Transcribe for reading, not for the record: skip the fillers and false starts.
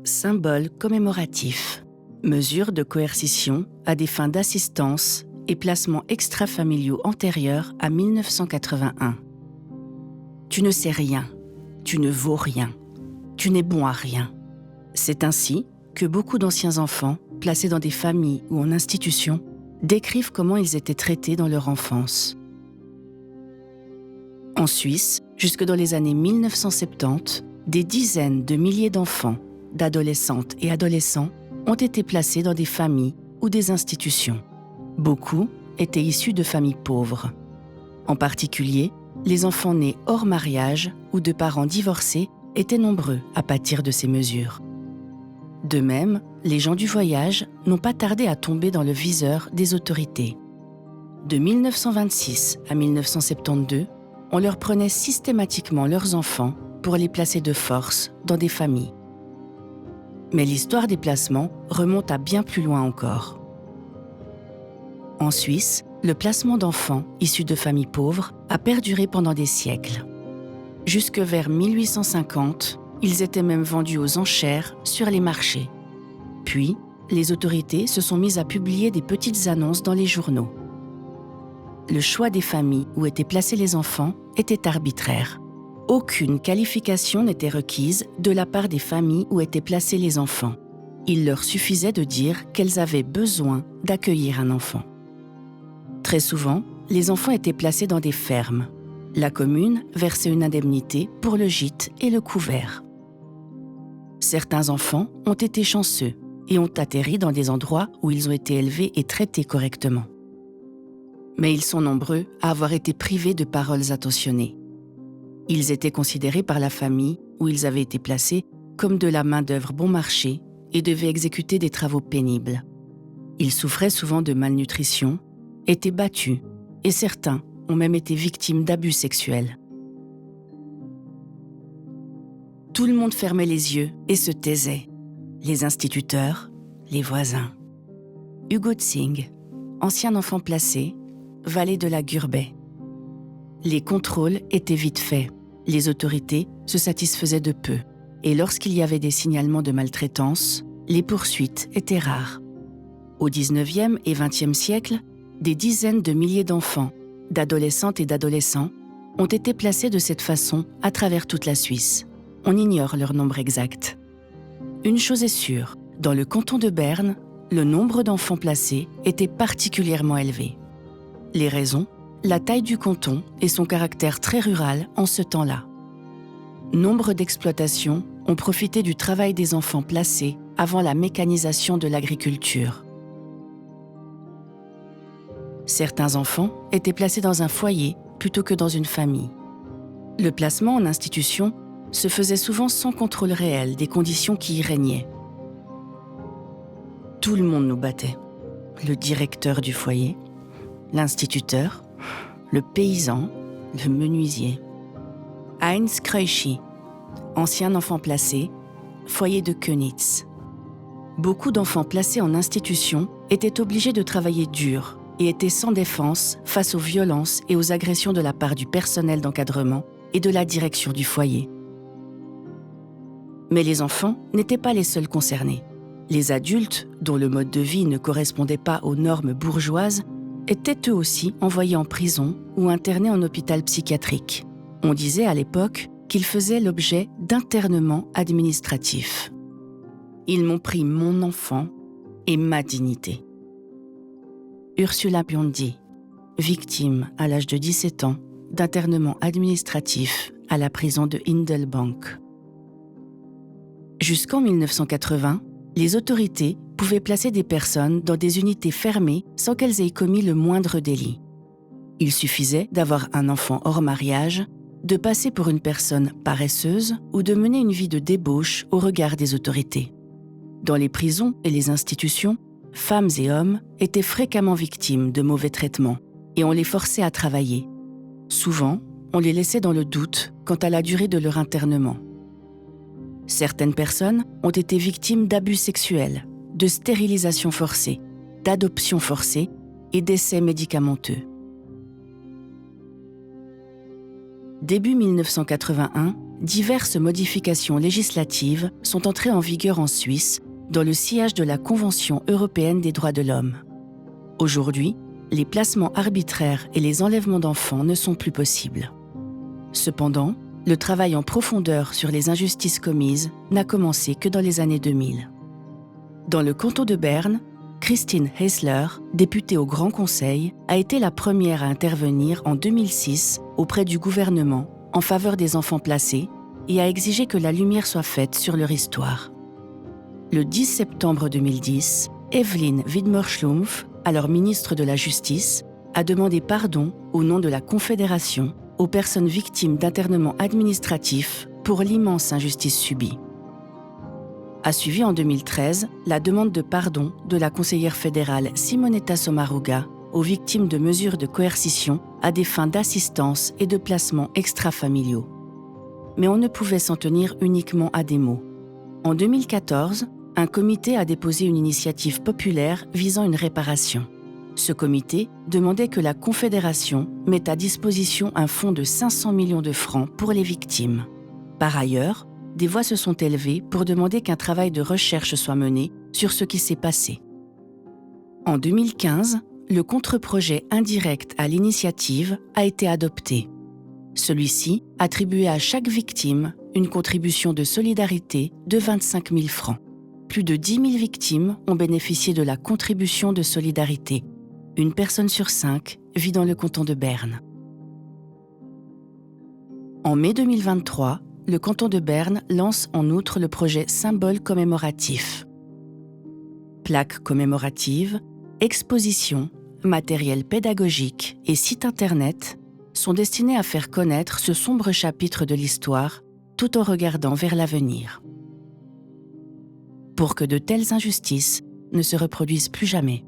Symbole commémoratif. Mesure de coercition à des fins d'assistance et placements extrafamiliaux antérieurs à 1981. Tu ne sais rien, tu ne vaux rien, tu n'es bon à rien. C'est ainsi que beaucoup d'anciens enfants, placés dans des familles ou en institutions, décrivent comment ils étaient traités dans leur enfance. En Suisse, jusque dans les années 1970, des dizaines de milliers d'enfants, d'adolescentes et adolescents ont été placés dans des familles ou des institutions. Beaucoup étaient issus de familles pauvres. En particulier, les enfants nés hors mariage ou de parents divorcés étaient nombreux à pâtir de ces mesures. De même, les gens du voyage n'ont pas tardé à tomber dans le viseur des autorités. De 1926 à 1972, on leur prenait systématiquement leurs enfants pour les placer de force dans des familles. Mais l'histoire des placements remonte à bien plus loin encore. En Suisse, le placement d'enfants issus de familles pauvres a perduré pendant des siècles. Jusque vers 1850, ils étaient même vendus aux enchères sur les marchés. Puis, les autorités se sont mises à publier des petites annonces dans les journaux. Le choix des familles où étaient placés les enfants était arbitraire. Aucune qualification n'était requise de la part des familles où étaient placés les enfants. Il leur suffisait de dire qu'elles avaient besoin d'accueillir un enfant. Très souvent, les enfants étaient placés dans des fermes. La commune versait une indemnité pour le gîte et le couvert. Certains enfants ont été chanceux et ont atterri dans des endroits où ils ont été élevés et traités correctement. Mais ils sont nombreux à avoir été privés de paroles attentionnées. Ils étaient considérés par la famille où ils avaient été placés comme de la main-d'œuvre bon marché et devaient exécuter des travaux pénibles. Ils souffraient souvent de malnutrition, étaient battus et certains ont même été victimes d'abus sexuels. Tout le monde fermait les yeux et se taisait. Les instituteurs, les voisins. Hugo Tsing, ancien enfant placé, valet de la Gurbet. Les contrôles étaient vite faits. Les autorités se satisfaisaient de peu. Et lorsqu'il y avait des signalements de maltraitance, les poursuites étaient rares. Au XIXe et XXe siècle, des dizaines de milliers d'enfants, d'adolescentes et d'adolescents ont été placés de cette façon à travers toute la Suisse. On ignore leur nombre exact. Une chose est sûre, dans le canton de Berne, le nombre d'enfants placés était particulièrement élevé. Les raisons ? La taille du canton et son caractère très rural en ce temps-là. Nombre d'exploitations ont profité du travail des enfants placés avant la mécanisation de l'agriculture. Certains enfants étaient placés dans un foyer plutôt que dans une famille. Le placement en institution se faisait souvent sans contrôle réel des conditions qui y régnaient. Tout le monde nous battait. Le directeur du foyer, l'instituteur, le paysan, le menuisier. Heinz Kreuchi, ancien enfant placé, foyer de Könitz. Beaucoup d'enfants placés en institution étaient obligés de travailler dur et étaient sans défense face aux violences et aux agressions de la part du personnel d'encadrement et de la direction du foyer. Mais les enfants n'étaient pas les seuls concernés. Les adultes, dont le mode de vie ne correspondait pas aux normes bourgeoises, étaient eux aussi envoyés en prison ou internés en hôpital psychiatrique. On disait à l'époque qu'ils faisaient l'objet d'internements administratifs. Ils m'ont pris mon enfant et ma dignité. Ursula Biondi, victime à l'âge de 17 ans d'internement administratif à la prison de Hindelbank. Jusqu'en 1980, les autorités pouvaient placer des personnes dans des unités fermées sans qu'elles aient commis le moindre délit. Il suffisait d'avoir un enfant hors mariage, de passer pour une personne paresseuse ou de mener une vie de débauche au regard des autorités. Dans les prisons et les institutions, femmes et hommes étaient fréquemment victimes de mauvais traitements et on les forçait à travailler. Souvent, on les laissait dans le doute quant à la durée de leur internement. Certaines personnes ont été victimes d'abus sexuels, de stérilisation forcée, d'adoption forcée et d'essais médicamenteux. Début 1981, diverses modifications législatives sont entrées en vigueur en Suisse dans le sillage de la Convention européenne des droits de l'homme. Aujourd'hui, les placements arbitraires et les enlèvements d'enfants ne sont plus possibles. Cependant, le travail en profondeur sur les injustices commises n'a commencé que dans les années 2000. Dans le canton de Berne, Christine Heisler, députée au Grand Conseil, a été la première à intervenir en 2006 auprès du gouvernement en faveur des enfants placés et a exigé que la lumière soit faite sur leur histoire. Le 10 septembre 2010, Evelyn Widmer-Schlumpf, alors ministre de la Justice, a demandé pardon au nom de la Confédération aux personnes victimes d'internement administratif pour l'immense injustice subie. A suivi en 2013 la demande de pardon de la conseillère fédérale Simonetta Sommaruga aux victimes de mesures de coercition à des fins d'assistance et de placement extrafamiliaux. Mais on ne pouvait s'en tenir uniquement à des mots. En 2014, un comité a déposé une initiative populaire visant une réparation. Ce comité demandait que la Confédération mette à disposition un fonds de 500 millions de francs pour les victimes. Par ailleurs, des voix se sont élevées pour demander qu'un travail de recherche soit mené sur ce qui s'est passé. En 2015, le contre-projet indirect à l'initiative a été adopté. Celui-ci attribuait à chaque victime une contribution de solidarité de 25 000 francs. Plus de 10 000 victimes ont bénéficié de la contribution de solidarité. Une personne sur 5 vit dans le canton de Berne. En mai 2023, le canton de Berne lance en outre le projet Symbole commémoratif. Plaques commémoratives, expositions, matériel pédagogique et sites internet sont destinés à faire connaître ce sombre chapitre de l'histoire tout en regardant vers l'avenir. Pour que de telles injustices ne se reproduisent plus jamais.